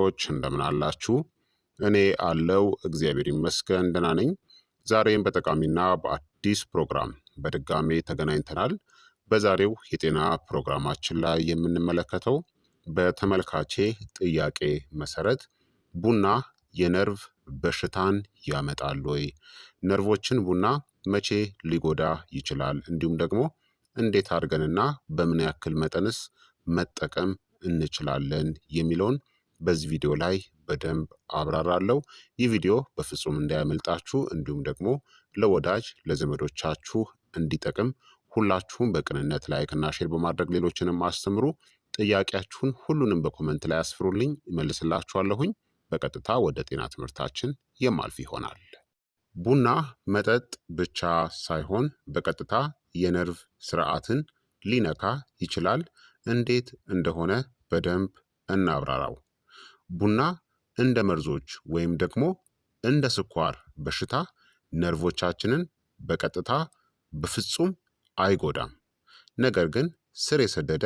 ቤተሰቦች እንደምን አላችሁ? እኔ አለው እግዚአብሔር ይመስገን ደህና ነኝ። ዛሬም በጠቃሚና በአዲስ ፕሮግራም በድጋሜ ተገናኝተናል። በዛሬው የጤና ፕሮግራማችን ላይ የምንመለከተው በተመልካቼ ጥያቄ መሰረት ቡና የነርቭ በሽታን ያመጣል ወይ? ነርቮችን ቡና መቼ ሊጎዳ ይችላል? እንዲሁም ደግሞ እንዴት አድርገንና በምን ያክል መጠንስ መጠቀም እንችላለን የሚለውን በዚህ ቪዲዮ ላይ በደንብ አብራራለሁ። ይህ ቪዲዮ በፍጹም እንዳያመልጣችሁ እንዲሁም ደግሞ ለወዳጅ ለዘመዶቻችሁ እንዲጠቅም ሁላችሁም በቅንነት ላይክና ሼር በማድረግ ሌሎችንም አስተምሩ። ጥያቄያችሁን ሁሉንም በኮመንት ላይ አስፍሩልኝ፣ እመልስላችኋለሁኝ። በቀጥታ ወደ ጤና ትምህርታችን የማልፍ ይሆናል። ቡና መጠጥ ብቻ ሳይሆን በቀጥታ የነርቭ ስርዓትን ሊነካ ይችላል። እንዴት እንደሆነ በደንብ እናብራራው። ቡና እንደ መርዞች ወይም ደግሞ እንደ ስኳር በሽታ ነርቮቻችንን በቀጥታ በፍጹም አይጎዳም። ነገር ግን ስር የሰደደ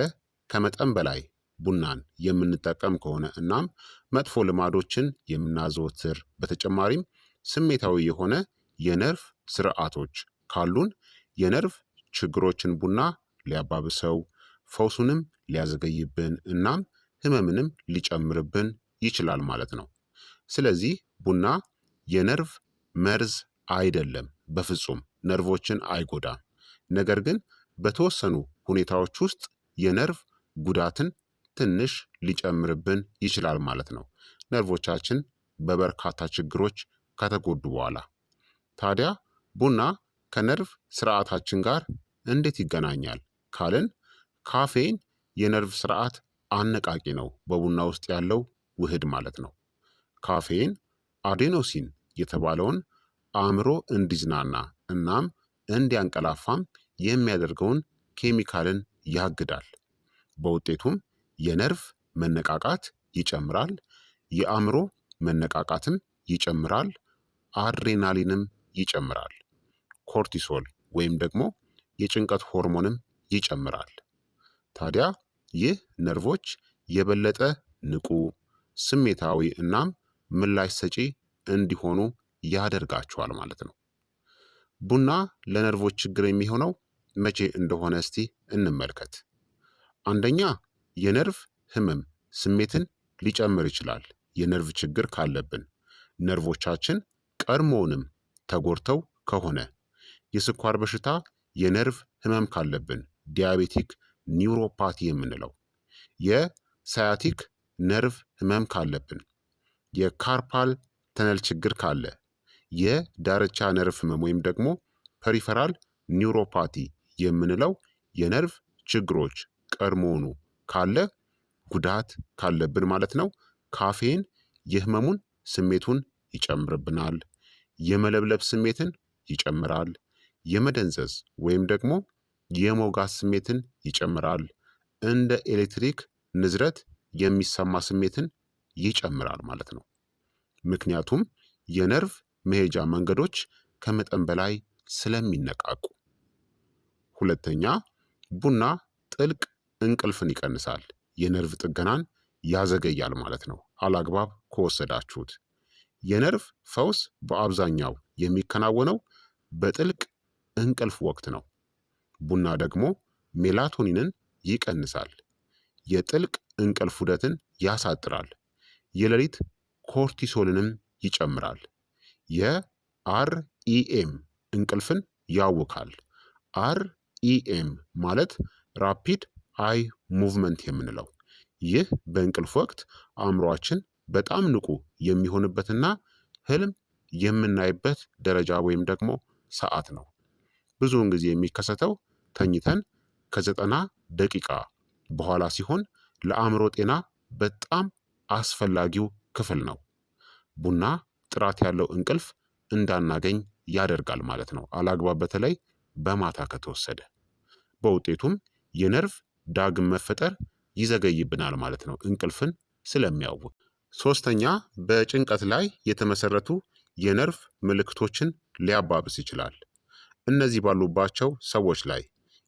ከመጠን በላይ ቡናን የምንጠቀም ከሆነ እናም መጥፎ ልማዶችን የምናዘወትር በተጨማሪም ስሜታዊ የሆነ የነርቭ ስርዓቶች ካሉን የነርቭ ችግሮችን ቡና ሊያባብሰው ፈውሱንም ሊያዘገይብን እናም ህመምንም ሊጨምርብን ይችላል ማለት ነው። ስለዚህ ቡና የነርቭ መርዝ አይደለም፣ በፍጹም ነርቮችን አይጎዳም። ነገር ግን በተወሰኑ ሁኔታዎች ውስጥ የነርቭ ጉዳትን ትንሽ ሊጨምርብን ይችላል ማለት ነው። ነርቮቻችን በበርካታ ችግሮች ከተጎዱ በኋላ ታዲያ ቡና ከነርቭ ስርዓታችን ጋር እንዴት ይገናኛል ካልን ካፌን የነርቭ ስርዓት አነቃቂ ነው። በቡና ውስጥ ያለው ውህድ ማለት ነው። ካፌን አዴኖሲን የተባለውን አእምሮ እንዲዝናና እናም እንዲያንቀላፋም የሚያደርገውን ኬሚካልን ያግዳል። በውጤቱም የነርቭ መነቃቃት ይጨምራል፣ የአእምሮ መነቃቃትም ይጨምራል፣ አድሬናሊንም ይጨምራል፣ ኮርቲሶል ወይም ደግሞ የጭንቀት ሆርሞንም ይጨምራል። ታዲያ ይህ ነርቮች የበለጠ ንቁ፣ ስሜታዊ እናም ምላሽ ሰጪ እንዲሆኑ ያደርጋቸዋል ማለት ነው። ቡና ለነርቮች ችግር የሚሆነው መቼ እንደሆነ እስቲ እንመልከት። አንደኛ የነርቭ ህመም ስሜትን ሊጨምር ይችላል። የነርቭ ችግር ካለብን፣ ነርቮቻችን ቀድሞውንም ተጎድተው ከሆነ፣ የስኳር በሽታ የነርቭ ህመም ካለብን፣ ዲያቤቲክ ኒውሮፓቲ የምንለው፣ የሳያቲክ ነርቭ ህመም ካለብን፣ የካርፓል ተነል ችግር ካለ፣ የዳርቻ ነርቭ ህመም ወይም ደግሞ ፐሪፈራል ኒውሮፓቲ የምንለው የነርቭ ችግሮች ቀድሞውኑ ካለ ጉዳት ካለብን ማለት ነው። ካፌን የህመሙን ስሜቱን ይጨምርብናል። የመለብለብ ስሜትን ይጨምራል። የመደንዘዝ ወይም ደግሞ የመውጋት ስሜትን ይጨምራል። እንደ ኤሌክትሪክ ንዝረት የሚሰማ ስሜትን ይጨምራል ማለት ነው። ምክንያቱም የነርቭ መሄጃ መንገዶች ከመጠን በላይ ስለሚነቃቁ። ሁለተኛ ቡና ጥልቅ እንቅልፍን ይቀንሳል። የነርቭ ጥገናን ያዘገያል ማለት ነው። አላግባብ ከወሰዳችሁት የነርቭ ፈውስ በአብዛኛው የሚከናወነው በጥልቅ እንቅልፍ ወቅት ነው። ቡና ደግሞ ሜላቶኒንን ይቀንሳል። የጥልቅ እንቅልፍ ዑደትን ያሳጥራል። የሌሊት ኮርቲሶልንም ይጨምራል። የአርኢኤም እንቅልፍን ያውካል። አርኢኤም ማለት ራፒድ አይ ሙቭመንት የምንለው ይህ በእንቅልፍ ወቅት አእምሯችን በጣም ንቁ የሚሆንበትና ህልም የምናይበት ደረጃ ወይም ደግሞ ሰዓት ነው። ብዙውን ጊዜ የሚከሰተው ተኝተን ከ90 ደቂቃ በኋላ ሲሆን ለአእምሮ ጤና በጣም አስፈላጊው ክፍል ነው። ቡና ጥራት ያለው እንቅልፍ እንዳናገኝ ያደርጋል ማለት ነው፣ አላግባብ በተለይ በማታ ከተወሰደ። በውጤቱም የነርቭ ዳግም መፈጠር ይዘገይብናል ማለት ነው፣ እንቅልፍን ስለሚያውክ። ሶስተኛ በጭንቀት ላይ የተመሰረቱ የነርቭ ምልክቶችን ሊያባብስ ይችላል። እነዚህ ባሉባቸው ሰዎች ላይ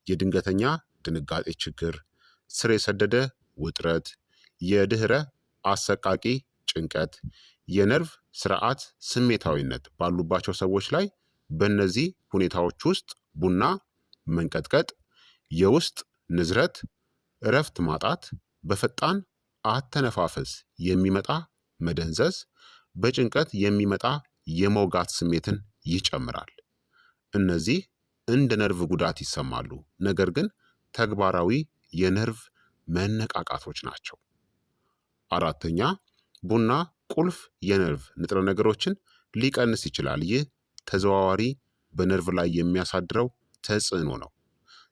የድንገተኛ ድንጋጤ ችግር፣ ስር የሰደደ ውጥረት፣ የድህረ አሰቃቂ ጭንቀት፣ የነርቭ ስርዓት ስሜታዊነት ባሉባቸው ሰዎች ላይ በእነዚህ ሁኔታዎች ውስጥ ቡና መንቀጥቀጥ፣ የውስጥ ንዝረት፣ እረፍት ማጣት፣ በፈጣን አተነፋፈስ የሚመጣ መደንዘዝ፣ በጭንቀት የሚመጣ የመውጋት ስሜትን ይጨምራል። እነዚህ እንደ ነርቭ ጉዳት ይሰማሉ፣ ነገር ግን ተግባራዊ የነርቭ መነቃቃቶች ናቸው። አራተኛ፣ ቡና ቁልፍ የነርቭ ንጥረ ነገሮችን ሊቀንስ ይችላል። ይህ ተዘዋዋሪ በነርቭ ላይ የሚያሳድረው ተጽዕኖ ነው።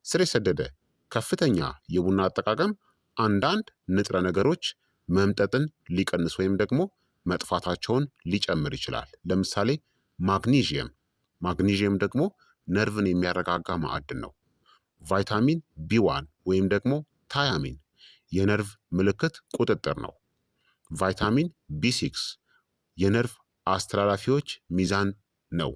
ስር የሰደደ ከፍተኛ የቡና አጠቃቀም አንዳንድ ንጥረ ነገሮች መምጠጥን ሊቀንስ ወይም ደግሞ መጥፋታቸውን ሊጨምር ይችላል። ለምሳሌ ማግኒዥየም ደግሞ ነርቭን የሚያረጋጋ ማዕድን ነው። ቫይታሚን ቢ1 ወይም ደግሞ ታያሚን የነርቭ ምልክት ቁጥጥር ነው። ቫይታሚን ቢ6 የነርቭ አስተላላፊዎች ሚዛን ነው።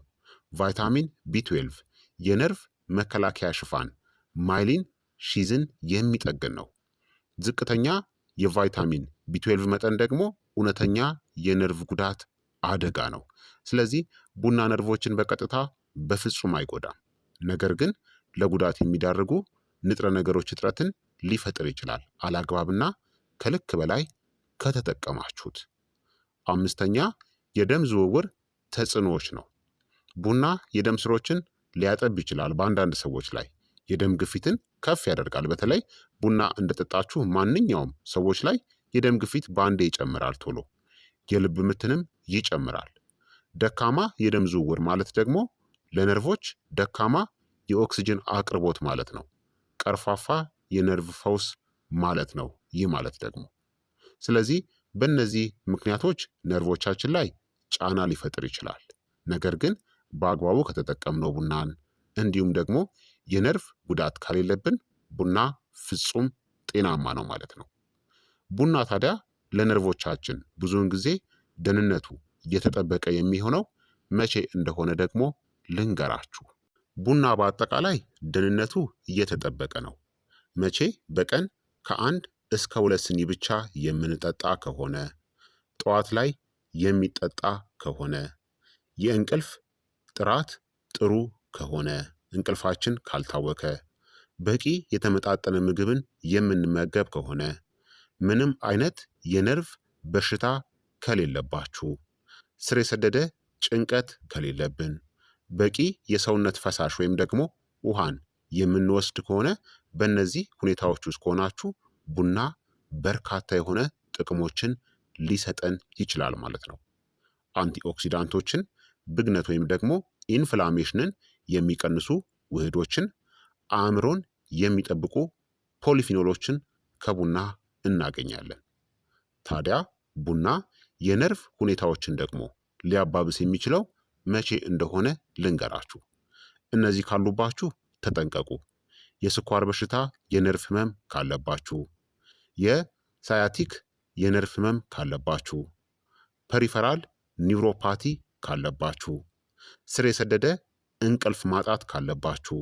ቫይታሚን ቢ12 የነርቭ መከላከያ ሽፋን ማይሊን ሺዝን የሚጠግን ነው። ዝቅተኛ የቫይታሚን ቢ12 መጠን ደግሞ እውነተኛ የነርቭ ጉዳት አደጋ ነው። ስለዚህ ቡና ነርቮችን በቀጥታ በፍጹም አይጎዳም፣ ነገር ግን ለጉዳት የሚዳርጉ ንጥረ ነገሮች እጥረትን ሊፈጥር ይችላል አላግባብና ከልክ በላይ ከተጠቀማችሁት። አምስተኛ፣ የደም ዝውውር ተጽዕኖዎች ነው። ቡና የደም ስሮችን ሊያጠብ ይችላል። በአንዳንድ ሰዎች ላይ የደም ግፊትን ከፍ ያደርጋል። በተለይ ቡና እንደጠጣችሁ ማንኛውም ሰዎች ላይ የደም ግፊት በአንዴ ይጨምራል ቶሎ። የልብ ምትንም ይጨምራል። ደካማ የደም ዝውውር ማለት ደግሞ ለነርቮች ደካማ የኦክስጅን አቅርቦት ማለት ነው። ቀርፋፋ የነርቭ ፈውስ ማለት ነው ይህ ማለት ደግሞ። ስለዚህ በእነዚህ ምክንያቶች ነርቮቻችን ላይ ጫና ሊፈጥር ይችላል። ነገር ግን በአግባቡ ከተጠቀምነው ቡናን እንዲሁም ደግሞ የነርቭ ጉዳት ከሌለብን ቡና ፍጹም ጤናማ ነው ማለት ነው። ቡና ታዲያ ለነርቮቻችን ብዙውን ጊዜ ደህንነቱ እየተጠበቀ የሚሆነው መቼ እንደሆነ ደግሞ ልንገራችሁ። ቡና በአጠቃላይ ደህንነቱ እየተጠበቀ ነው መቼ? በቀን ከ1 እስከ 2 ስኒ ብቻ የምንጠጣ ከሆነ፣ ጠዋት ላይ የሚጠጣ ከሆነ፣ የእንቅልፍ ጥራት ጥሩ ከሆነ፣ እንቅልፋችን ካልታወከ፣ በቂ የተመጣጠነ ምግብን የምንመገብ ከሆነ፣ ምንም አይነት የነርቭ በሽታ ከሌለባችሁ፣ ስር የሰደደ ጭንቀት ከሌለብን፣ በቂ የሰውነት ፈሳሽ ወይም ደግሞ ውሃን የምንወስድ ከሆነ፣ በእነዚህ ሁኔታዎች ውስጥ ከሆናችሁ ቡና በርካታ የሆነ ጥቅሞችን ሊሰጠን ይችላል ማለት ነው። አንቲኦክሲዳንቶችን፣ ብግነት ወይም ደግሞ ኢንፍላሜሽንን የሚቀንሱ ውህዶችን፣ አእምሮን የሚጠብቁ ፖሊፊኖሎችን ከቡና እናገኛለን። ታዲያ ቡና የነርቭ ሁኔታዎችን ደግሞ ሊያባብስ የሚችለው መቼ እንደሆነ ልንገራችሁ። እነዚህ ካሉባችሁ ተጠንቀቁ። የስኳር በሽታ የነርቭ ህመም ካለባችሁ፣ የሳያቲክ የነርቭ ህመም ካለባችሁ፣ ፐሪፈራል ኒውሮፓቲ ካለባችሁ፣ ስር የሰደደ እንቅልፍ ማጣት ካለባችሁ፣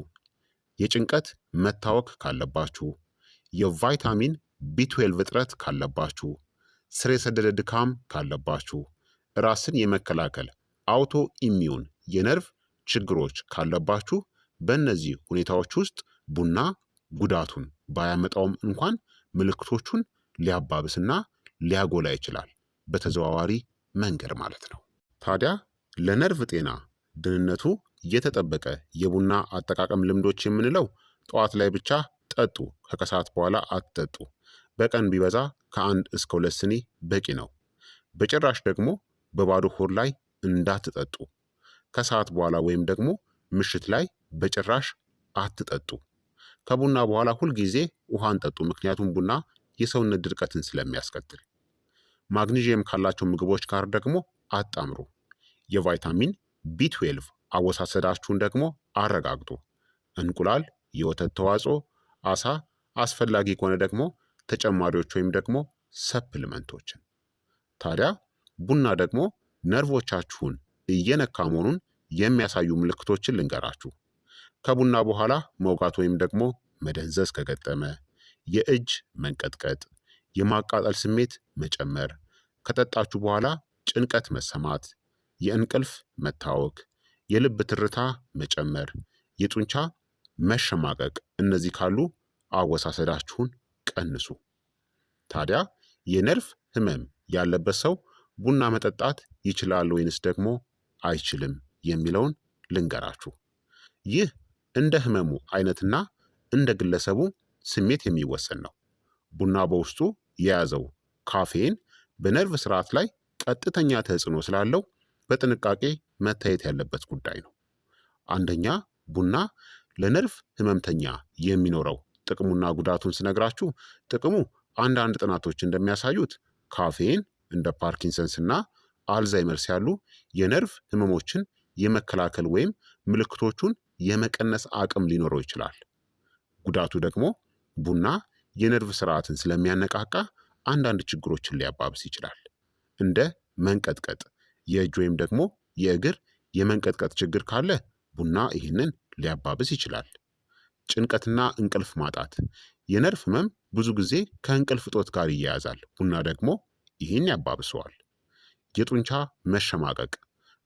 የጭንቀት መታወክ ካለባችሁ፣ የቫይታሚን ቢ12 እጥረት ካለባችሁ፣ ስር የሰደደ ድካም ካለባችሁ፣ ራስን የመከላከል አውቶ ኢሚዩን የነርቭ ችግሮች ካለባችሁ፣ በእነዚህ ሁኔታዎች ውስጥ ቡና ጉዳቱን ባያመጣውም እንኳን ምልክቶቹን ሊያባብስና ሊያጎላ ይችላል፣ በተዘዋዋሪ መንገድ ማለት ነው። ታዲያ ለነርቭ ጤና ደህንነቱ የተጠበቀ የቡና አጠቃቀም ልምዶች የምንለው ጠዋት ላይ ብቻ ጠጡ፣ ከከሰዓት በኋላ አትጠጡ። በቀን ቢበዛ ከ1 እስከ 2 ስኒ በቂ ነው። በጭራሽ ደግሞ በባዶ ሆድ ላይ እንዳትጠጡ። ከሰዓት በኋላ ወይም ደግሞ ምሽት ላይ በጭራሽ አትጠጡ። ከቡና በኋላ ሁልጊዜ ውሃን ጠጡ፣ ምክንያቱም ቡና የሰውነት ድርቀትን ስለሚያስከትል። ማግኒዥየም ካላቸው ምግቦች ጋር ደግሞ አጣምሩ። የቫይታሚን ቢ12 አወሳሰዳችሁን ደግሞ አረጋግጡ። እንቁላል፣ የወተት ተዋጽኦ፣ አሳ፣ አስፈላጊ ከሆነ ደግሞ ተጨማሪዎች ወይም ደግሞ ሰፕልመንቶችን። ታዲያ ቡና ደግሞ ነርቮቻችሁን እየነካ መሆኑን የሚያሳዩ ምልክቶችን ልንገራችሁ። ከቡና በኋላ መውጋት ወይም ደግሞ መደንዘዝ ከገጠመ፣ የእጅ መንቀጥቀጥ፣ የማቃጠል ስሜት መጨመር፣ ከጠጣችሁ በኋላ ጭንቀት መሰማት፣ የእንቅልፍ መታወክ፣ የልብ ትርታ መጨመር፣ የጡንቻ መሸማቀቅ፣ እነዚህ ካሉ አወሳሰዳችሁን ቀንሱ። ታዲያ የነርቭ ህመም ያለበት ሰው ቡና መጠጣት ይችላል ወይንስ ደግሞ አይችልም የሚለውን ልንገራችሁ። ይህ እንደ ህመሙ አይነትና እንደ ግለሰቡ ስሜት የሚወሰን ነው። ቡና በውስጡ የያዘው ካፌን በነርቭ ስርዓት ላይ ቀጥተኛ ተጽዕኖ ስላለው በጥንቃቄ መታየት ያለበት ጉዳይ ነው። አንደኛ፣ ቡና ለነርቭ ህመምተኛ የሚኖረው ጥቅሙና ጉዳቱን ስነግራችሁ፣ ጥቅሙ አንዳንድ ጥናቶች እንደሚያሳዩት ካፌን እንደ ፓርኪንሰንስ እና አልዛይመርስ ያሉ የነርቭ ህመሞችን የመከላከል ወይም ምልክቶቹን የመቀነስ አቅም ሊኖረው ይችላል። ጉዳቱ ደግሞ ቡና የነርቭ ስርዓትን ስለሚያነቃቃ አንዳንድ ችግሮችን ሊያባብስ ይችላል። እንደ መንቀጥቀጥ፣ የእጅ ወይም ደግሞ የእግር የመንቀጥቀጥ ችግር ካለ ቡና ይህንን ሊያባብስ ይችላል። ጭንቀትና እንቅልፍ ማጣት፣ የነርቭ ህመም ብዙ ጊዜ ከእንቅልፍ እጦት ጋር ይያያዛል። ቡና ደግሞ ይህን ያባብሰዋል። የጡንቻ መሸማቀቅ፣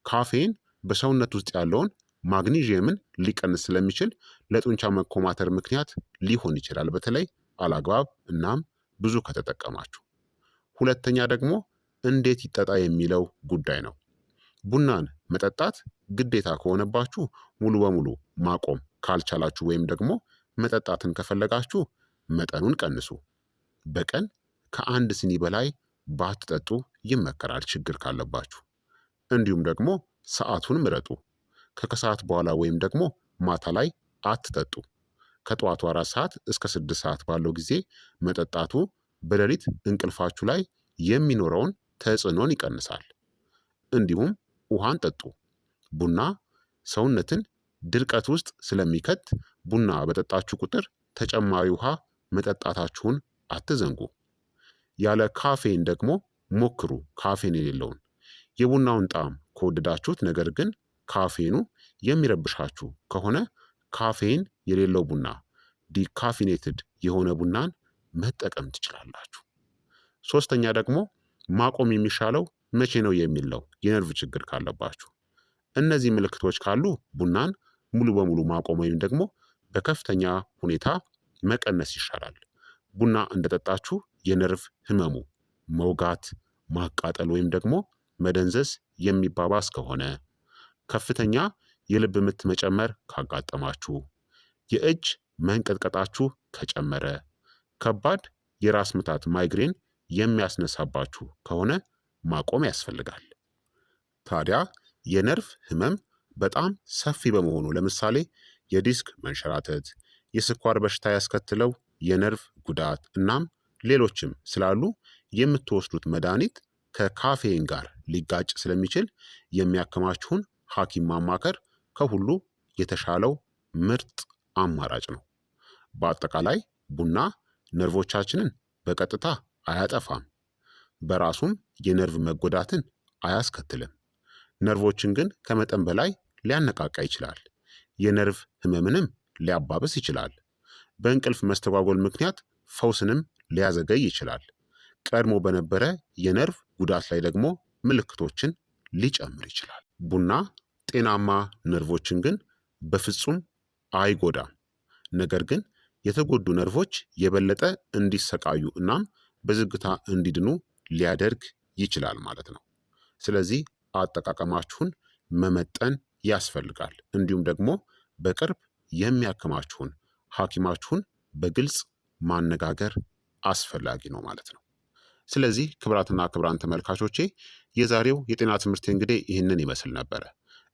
ካፌን በሰውነት ውስጥ ያለውን ማግኒዥየምን ሊቀንስ ስለሚችል ለጡንቻ መኮማተር ምክንያት ሊሆን ይችላል፣ በተለይ አላግባብ እናም ብዙ ከተጠቀማችሁ። ሁለተኛ ደግሞ እንዴት ይጠጣ የሚለው ጉዳይ ነው። ቡናን መጠጣት ግዴታ ከሆነባችሁ ሙሉ በሙሉ ማቆም ካልቻላችሁ ወይም ደግሞ መጠጣትን ከፈለጋችሁ መጠኑን ቀንሱ። በቀን ከአንድ ሲኒ በላይ ባትጠጡ ይመከራል ችግር ካለባችሁ። እንዲሁም ደግሞ ሰዓቱን ምረጡ። ከከሰዓት በኋላ ወይም ደግሞ ማታ ላይ አትጠጡ። ከጠዋቱ 4 ሰዓት እስከ 6 ሰዓት ባለው ጊዜ መጠጣቱ በሌሊት እንቅልፋችሁ ላይ የሚኖረውን ተጽዕኖን ይቀንሳል። እንዲሁም ውሃን ጠጡ። ቡና ሰውነትን ድርቀት ውስጥ ስለሚከት ቡና በጠጣችሁ ቁጥር ተጨማሪ ውሃ መጠጣታችሁን አትዘንጉ። ያለ ካፌን ደግሞ ሞክሩ። ካፌን የሌለውን የቡናውን ጣዕም ከወደዳችሁት፣ ነገር ግን ካፌኑ የሚረብሻችሁ ከሆነ ካፌን የሌለው ቡና ዲካፊኔትድ የሆነ ቡናን መጠቀም ትችላላችሁ። ሶስተኛ ደግሞ ማቆም የሚሻለው መቼ ነው የሚል ነው። የነርቭ ችግር ካለባችሁ እነዚህ ምልክቶች ካሉ ቡናን ሙሉ በሙሉ ማቆም ወይም ደግሞ በከፍተኛ ሁኔታ መቀነስ ይሻላል። ቡና እንደጠጣችሁ የነርቭ ህመሙ መውጋት፣ ማቃጠል ወይም ደግሞ መደንዘዝ የሚባባስ ከሆነ፣ ከፍተኛ የልብ ምት መጨመር ካጋጠማችሁ፣ የእጅ መንቀጥቀጣችሁ ከጨመረ፣ ከባድ የራስ ምታት ማይግሬን የሚያስነሳባችሁ ከሆነ ማቆም ያስፈልጋል። ታዲያ የነርቭ ህመም በጣም ሰፊ በመሆኑ ለምሳሌ የዲስክ መንሸራተት፣ የስኳር በሽታ ያስከትለው የነርቭ ጉዳት እናም ሌሎችም ስላሉ የምትወስዱት መድኃኒት ከካፌን ጋር ሊጋጭ ስለሚችል የሚያከማችሁን ሐኪም ማማከር ከሁሉ የተሻለው ምርጥ አማራጭ ነው። በአጠቃላይ ቡና ነርቮቻችንን በቀጥታ አያጠፋም፣ በራሱም የነርቭ መጎዳትን አያስከትልም። ነርቮችን ግን ከመጠን በላይ ሊያነቃቃ ይችላል። የነርቭ ህመምንም ሊያባብስ ይችላል። በእንቅልፍ መስተጓጎል ምክንያት ፈውስንም ሊያዘገይ ይችላል። ቀድሞ በነበረ የነርቭ ጉዳት ላይ ደግሞ ምልክቶችን ሊጨምር ይችላል። ቡና ጤናማ ነርቮችን ግን በፍጹም አይጎዳም። ነገር ግን የተጎዱ ነርቮች የበለጠ እንዲሰቃዩ እናም በዝግታ እንዲድኑ ሊያደርግ ይችላል ማለት ነው። ስለዚህ አጠቃቀማችሁን መመጠን ያስፈልጋል። እንዲሁም ደግሞ በቅርብ የሚያክማችሁን ሐኪማችሁን በግልጽ ማነጋገር አስፈላጊ ነው ማለት ነው። ስለዚህ ክቡራትና ክቡራን ተመልካቾቼ የዛሬው የጤና ትምህርት እንግዲህ ይህንን ይመስል ነበረ።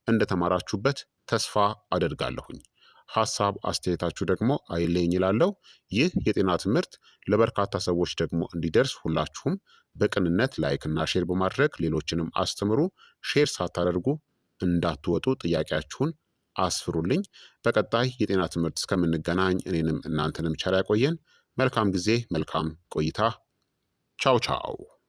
እንደተማራችሁበት ተስፋ አደርጋለሁኝ። ሀሳብ አስተያየታችሁ ደግሞ አይለኝ ይላለው። ይህ የጤና ትምህርት ለበርካታ ሰዎች ደግሞ እንዲደርስ ሁላችሁም በቅንነት ላይክ እና ሼር በማድረግ ሌሎችንም አስተምሩ። ሼር ሳታደርጉ እንዳትወጡ፣ ጥያቄያችሁን አስፍሩልኝ። በቀጣይ የጤና ትምህርት እስከምንገናኝ እኔንም እናንተንም ቸር ያቆየን። መልካም ጊዜ፣ መልካም ቆይታ። ቻው ቻው።